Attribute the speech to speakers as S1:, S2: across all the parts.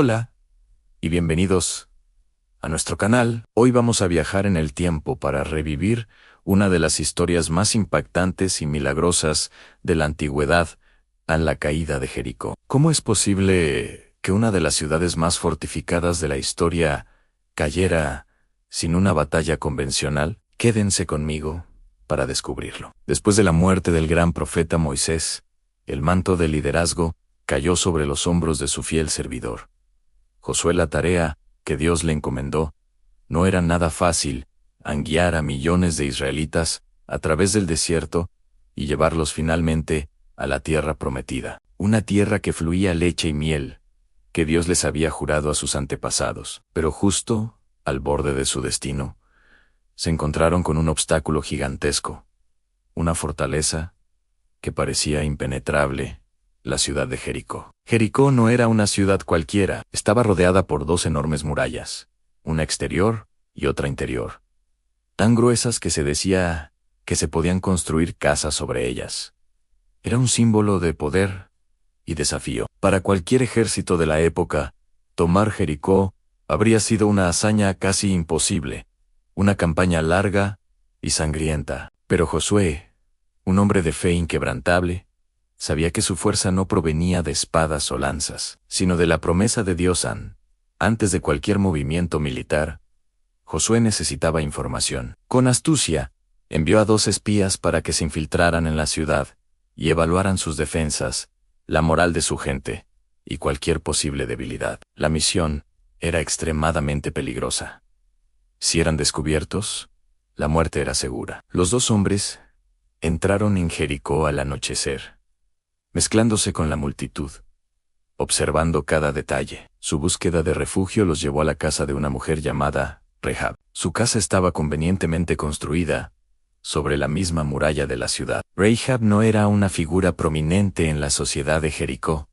S1: Hola, y bienvenidos a nuestro canal. Hoy vamos a viajar en el tiempo para revivir una de las historias más impactantes y milagrosas de la antigüedad, la caída de Jericó. ¿Cómo es posible que una de las ciudades más fortificadas de la historia cayera sin una batalla convencional? Quédense conmigo para descubrirlo. Después de la muerte del gran profeta Moisés, el manto de liderazgo cayó sobre los hombros de su fiel servidor Josué. La tarea que Dios le encomendó no era nada fácil: guiar a millones de israelitas a través del desierto y llevarlos finalmente a la tierra prometida, una tierra que fluía leche y miel, que Dios les había jurado a sus antepasados. Pero justo al borde de su destino, se encontraron con un obstáculo gigantesco, una fortaleza que parecía impenetrable: la ciudad de Jericó. Jericó no era una ciudad cualquiera, estaba rodeada por dos enormes murallas, una exterior y otra interior, tan gruesas que se decía que se podían construir casas sobre ellas. Era un símbolo de poder y desafío. Para cualquier ejército de la época, tomar Jericó habría sido una hazaña casi imposible, una campaña larga y sangrienta. Pero Josué, un hombre de fe inquebrantable, sabía que su fuerza no provenía de espadas o lanzas, sino de la promesa de Dios. Antes de cualquier movimiento militar, Josué necesitaba información. Con astucia, envió a 2 espías para que se infiltraran en la ciudad y evaluaran sus defensas, la moral de su gente y cualquier posible debilidad. La misión era extremadamente peligrosa. Si eran descubiertos, la muerte era segura. Los 2 hombres entraron en Jericó al anochecer, mezclándose con la multitud, observando cada detalle. Su búsqueda de refugio los llevó a la casa de una mujer llamada Rahab. Su casa estaba convenientemente construida sobre la misma muralla de la ciudad. Rahab no era una figura prominente en la sociedad de Jericó.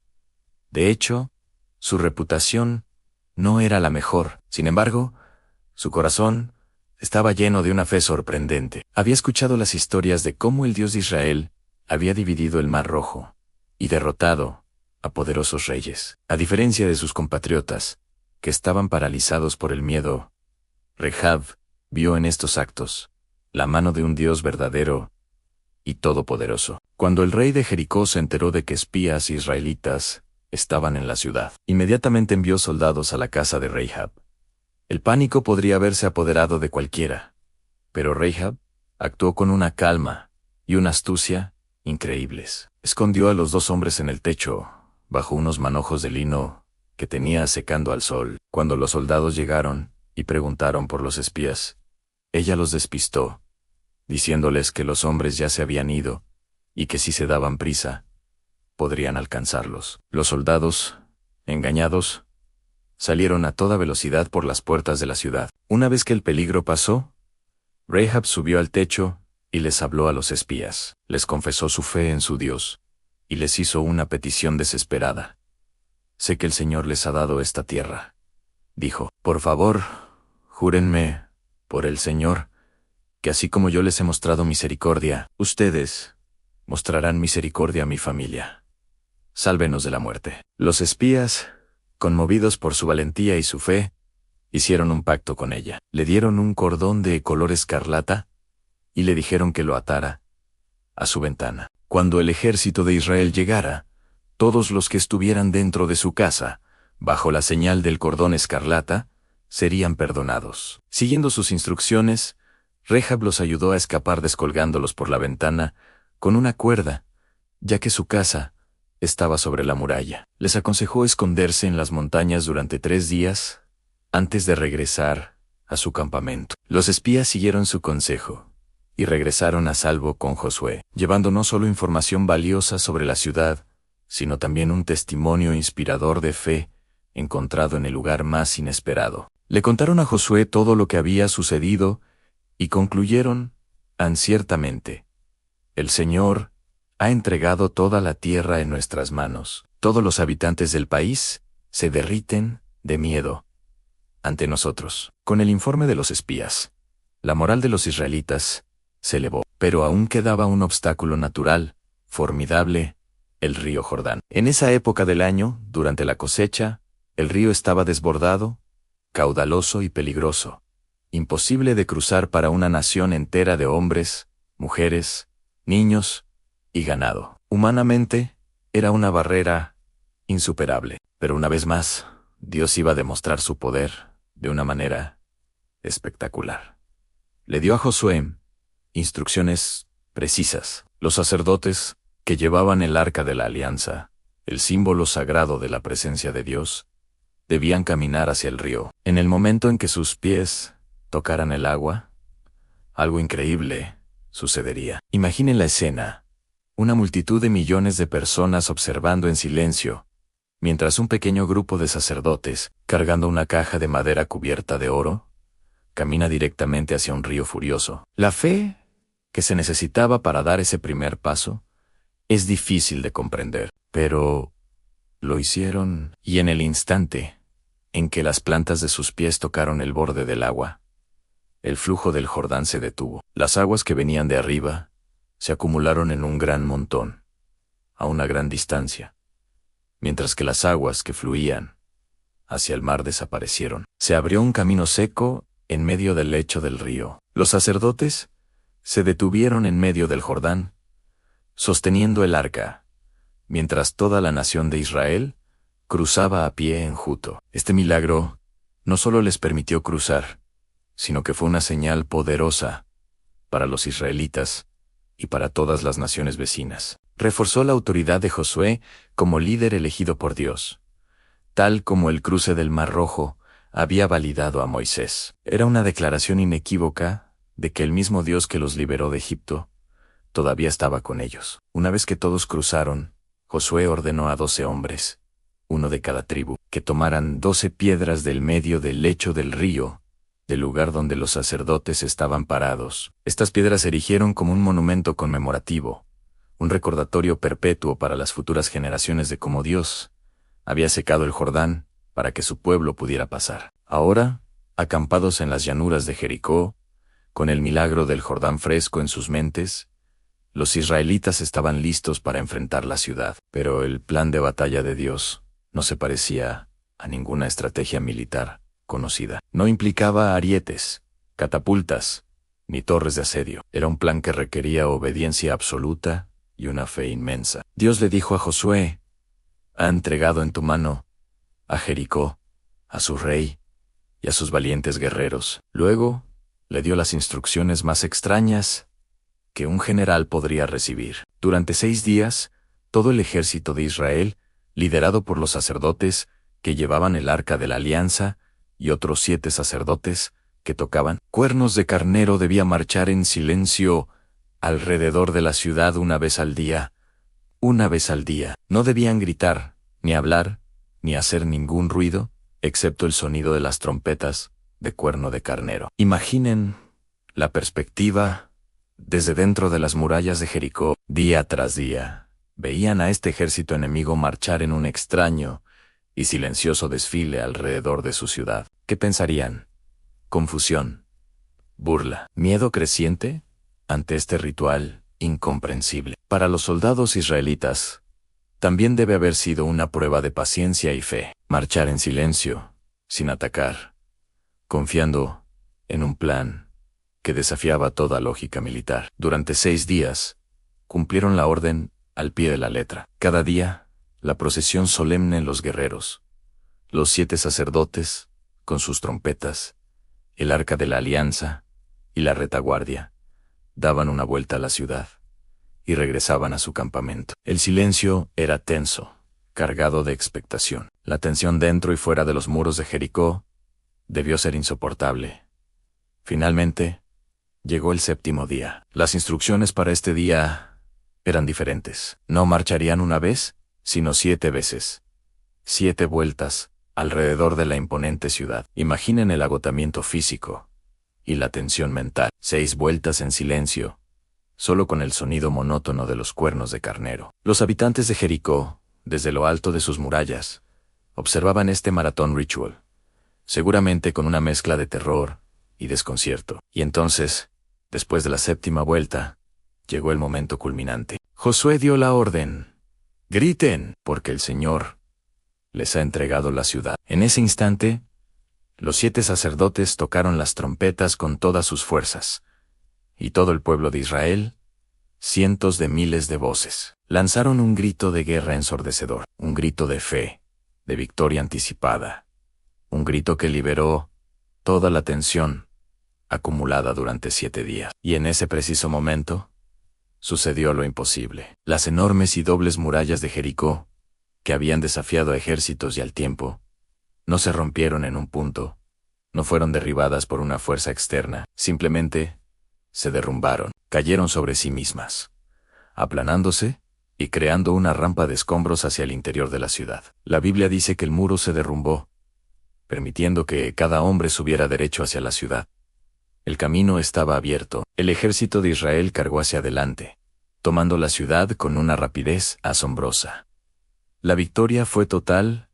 S1: De hecho, su reputación no era la mejor. Sin embargo, su corazón estaba lleno de una fe sorprendente. Había escuchado las historias de cómo el Dios de Israel había dividido el Mar Rojo y derrotado a poderosos reyes. A diferencia de sus compatriotas, que estaban paralizados por el miedo, Rahab vio en estos actos la mano de un Dios verdadero y todopoderoso. Cuando el rey de Jericó se enteró de que espías israelitas estaban en la ciudad, inmediatamente envió soldados a la casa de Rahab. El pánico podría haberse apoderado de cualquiera, pero Rahab actuó con una calma y una astucia increíbles. Escondió a los 2 hombres en el techo, bajo unos manojos de lino que tenía secando al sol. Cuando los soldados llegaron y preguntaron por los espías, ella los despistó, diciéndoles que los hombres ya se habían ido y que si se daban prisa, podrían alcanzarlos. Los soldados, engañados, salieron a toda velocidad por las puertas de la ciudad. Una vez que el peligro pasó, Rahab subió al techo y les habló a los espías. Les confesó su fe en su Dios y les hizo una petición desesperada. «Sé que el Señor les ha dado esta tierra», dijo. «Por favor, júrenme por el Señor que así como yo les he mostrado misericordia, ustedes mostrarán misericordia a mi familia. Sálvenos de la muerte». Los espías, conmovidos por su valentía y su fe, hicieron un pacto con ella. Le dieron un cordón de color escarlata y le dijeron que lo atara a su ventana. Cuando el ejército de Israel llegara, todos los que estuvieran dentro de su casa, bajo la señal del cordón escarlata, serían perdonados. Siguiendo sus instrucciones, Rahab los ayudó a escapar descolgándolos por la ventana con una cuerda, ya que su casa estaba sobre la muralla. Les aconsejó esconderse en las montañas durante 3 días antes de regresar a su campamento. Los espías siguieron su consejo y regresaron a salvo con Josué, llevando no solo información valiosa sobre la ciudad, sino también un testimonio inspirador de fe encontrado en el lugar más inesperado. Le contaron a Josué todo lo que había sucedido y concluyeron: ciertamente, el Señor ha entregado toda la tierra en nuestras manos. Todos los habitantes del país se derriten de miedo ante nosotros. Con el informe de los espías, la moral de los israelitas se elevó, pero aún quedaba un obstáculo natural, formidable: el río Jordán. En esa época del año, durante la cosecha, El río estaba desbordado, caudaloso y peligroso, imposible de cruzar para una nación entera de hombres, mujeres, niños y ganado. Humanamente, era una barrera insuperable. Pero una vez más, Dios iba a demostrar su poder de una manera espectacular. Le dio a Josué instrucciones precisas. Los sacerdotes, que llevaban el arca de la alianza, el símbolo sagrado de la presencia de Dios, debían caminar hacia el río. En el momento en que sus pies tocaran el agua, algo increíble sucedería. Imaginen la escena: una multitud de millones de personas observando en silencio, mientras un pequeño grupo de sacerdotes, cargando una caja de madera cubierta de oro, camina directamente hacia un río furioso. La fe que se necesitaba para dar ese primer paso es difícil de comprender, pero lo hicieron, y en el instante en que las plantas de sus pies tocaron el borde del agua, el flujo del Jordán se detuvo. Las aguas que venían de arriba se acumularon en un gran montón, a una gran distancia, mientras que las aguas que fluían hacia el mar desaparecieron. Se abrió un camino seco en medio del lecho del río. Los sacerdotes se detuvieron en medio del Jordán, sosteniendo el arca, mientras toda la nación de Israel cruzaba a pie enjuto. Este milagro no solo les permitió cruzar, sino que fue una señal poderosa para los israelitas y para todas las naciones vecinas. Reforzó la autoridad de Josué como líder elegido por Dios, tal como el cruce del Mar Rojo había validado a Moisés. Era una declaración inequívoca de que el mismo Dios que los liberó de Egipto todavía estaba con ellos. Una vez que todos cruzaron, Josué ordenó a 12 hombres, uno de cada tribu, que tomaran 12 piedras del medio del lecho del río, del lugar donde los sacerdotes estaban parados. Estas piedras se erigieron como un monumento conmemorativo, un recordatorio perpetuo para las futuras generaciones de cómo Dios había secado el Jordán para que su pueblo pudiera pasar. Ahora, acampados en las llanuras de Jericó, con el milagro del Jordán fresco en sus mentes, los israelitas estaban listos para enfrentar la ciudad. Pero el plan de batalla de Dios no se parecía a ninguna estrategia militar conocida. No implicaba arietes, catapultas, ni torres de asedio. Era un plan que requería obediencia absoluta y una fe inmensa. Dios le dijo a Josué: «Ha entregado en tu mano a Jericó, a su rey y a sus valientes guerreros». Luego, le dio las instrucciones más extrañas que un general podría recibir. Durante 6 días, todo el ejército de Israel, liderado por los sacerdotes que llevaban el arca de la alianza y otros 7 sacerdotes que tocaban cuernos de carnero, debía marchar en silencio alrededor de la ciudad una vez al día. Una vez al día. No debían gritar, ni hablar, ni hacer ningún ruido, excepto el sonido de las trompetas de cuerno de carnero. Imaginen la perspectiva desde dentro de las murallas de Jericó. Día tras día, veían a este ejército enemigo marchar en un extraño y silencioso desfile alrededor de su ciudad. ¿Qué pensarían? Confusión, burla, miedo creciente ante este ritual incomprensible. Para los soldados israelitas, también debe haber sido una prueba de paciencia y fe. Marchar en silencio, sin atacar, confiando en un plan que desafiaba toda lógica militar. Durante 6 días, cumplieron la orden al pie de la letra. Cada día, la procesión solemne en los guerreros, los 7 sacerdotes, con sus trompetas, el arca de la alianza y la retaguardia, daban una vuelta a la ciudad y regresaban a su campamento. El silencio era tenso, cargado de expectación. La tensión dentro y fuera de los muros de Jericó debió ser insoportable. Finalmente, llegó el 7º día. Las instrucciones para este día eran diferentes. No marcharían una vez, sino 7 veces. 7 vueltas alrededor de la imponente ciudad. Imaginen el agotamiento físico y la tensión mental. 6 vueltas en silencio, solo con el sonido monótono de los cuernos de carnero. Los habitantes de Jericó, desde lo alto de sus murallas, observaban este maratón ritual, seguramente con una mezcla de terror y desconcierto. Y entonces, después de la 7ª vuelta, llegó el momento culminante. Josué dio la orden: «Griten, porque el Señor les ha entregado la ciudad. En ese instante, los 7 sacerdotes tocaron las trompetas con todas sus fuerzas, y todo el pueblo de Israel, cientos de miles de voces, lanzaron un grito de guerra ensordecedor, un grito de fe, de victoria anticipada, un grito que liberó toda la tensión acumulada durante 7 días. Y en ese preciso momento, sucedió lo imposible. Las enormes y dobles murallas de Jericó, que habían desafiado a ejércitos y al tiempo, no se rompieron en un punto, no fueron derribadas por una fuerza externa, simplemente se derrumbaron, cayeron sobre sí mismas, aplanándose y creando una rampa de escombros hacia el interior de la ciudad. La Biblia dice que el muro se derrumbó, permitiendo que cada hombre subiera derecho hacia la ciudad. El camino estaba abierto, el ejército de Israel cargó hacia adelante, tomando la ciudad con una rapidez asombrosa. La victoria fue total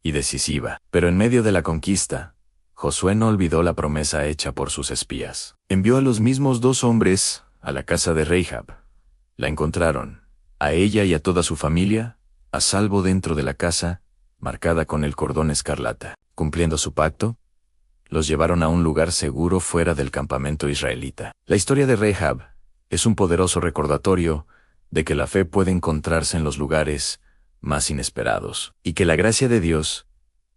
S1: y decisiva, pero en medio de la conquista, Josué no olvidó la promesa hecha por sus espías. Envió a los mismos 2 hombres a la casa de Rahab. La encontraron, a ella y a toda su familia, a salvo dentro de la casa, marcada con el cordón escarlata. Cumpliendo su pacto, los llevaron a un lugar seguro fuera del campamento israelita. La historia de Rahab es un poderoso recordatorio de que la fe puede encontrarse en los lugares más inesperados, y que la gracia de Dios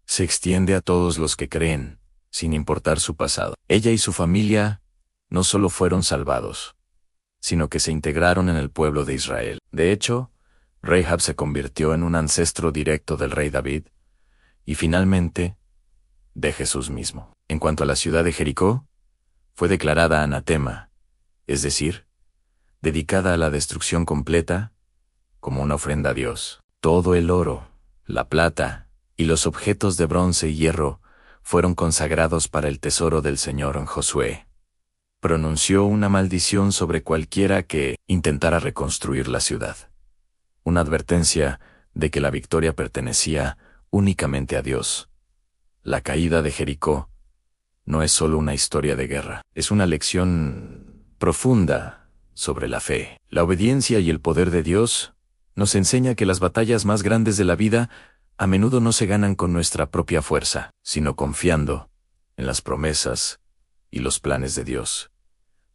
S1: se extiende a todos los que creen, sin importar su pasado. Ella y su familia no solo fueron salvados, sino que se integraron en el pueblo de Israel. De hecho, Rahab se convirtió en un ancestro directo del rey David, y finalmente, de Jesús mismo. En cuanto a la ciudad de Jericó, fue declarada anatema, es decir, dedicada a la destrucción completa, como una ofrenda a Dios. Todo el oro, la plata y los objetos de bronce y hierro fueron consagrados para el tesoro del Señor. En Josué pronunció una maldición sobre cualquiera que intentara reconstruir la ciudad. Una advertencia de que la victoria pertenecía únicamente a Dios. La caída de Jericó no es solo una historia de guerra, es una lección profunda sobre la fe. La obediencia y el poder de Dios nos enseña que las batallas más grandes de la vida a menudo no se ganan con nuestra propia fuerza, sino confiando en las promesas y los planes de Dios,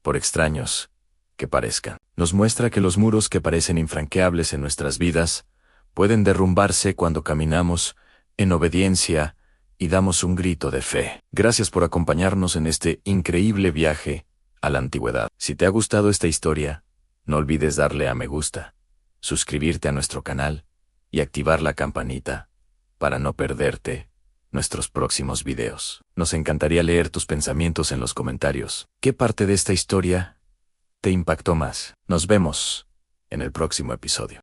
S1: por extraños que parezcan. Nos muestra que los muros que parecen infranqueables en nuestras vidas pueden derrumbarse cuando caminamos en obediencia y damos un grito de fe. Gracias por acompañarnos en este increíble viaje a la antigüedad. Si te ha gustado esta historia, no olvides darle a me gusta, suscribirte a nuestro canal y activar la campanita para no perderte nuestros próximos videos. Nos encantaría leer tus pensamientos en los comentarios. ¿Qué parte de esta historia te impactó más? Nos vemos en el próximo episodio.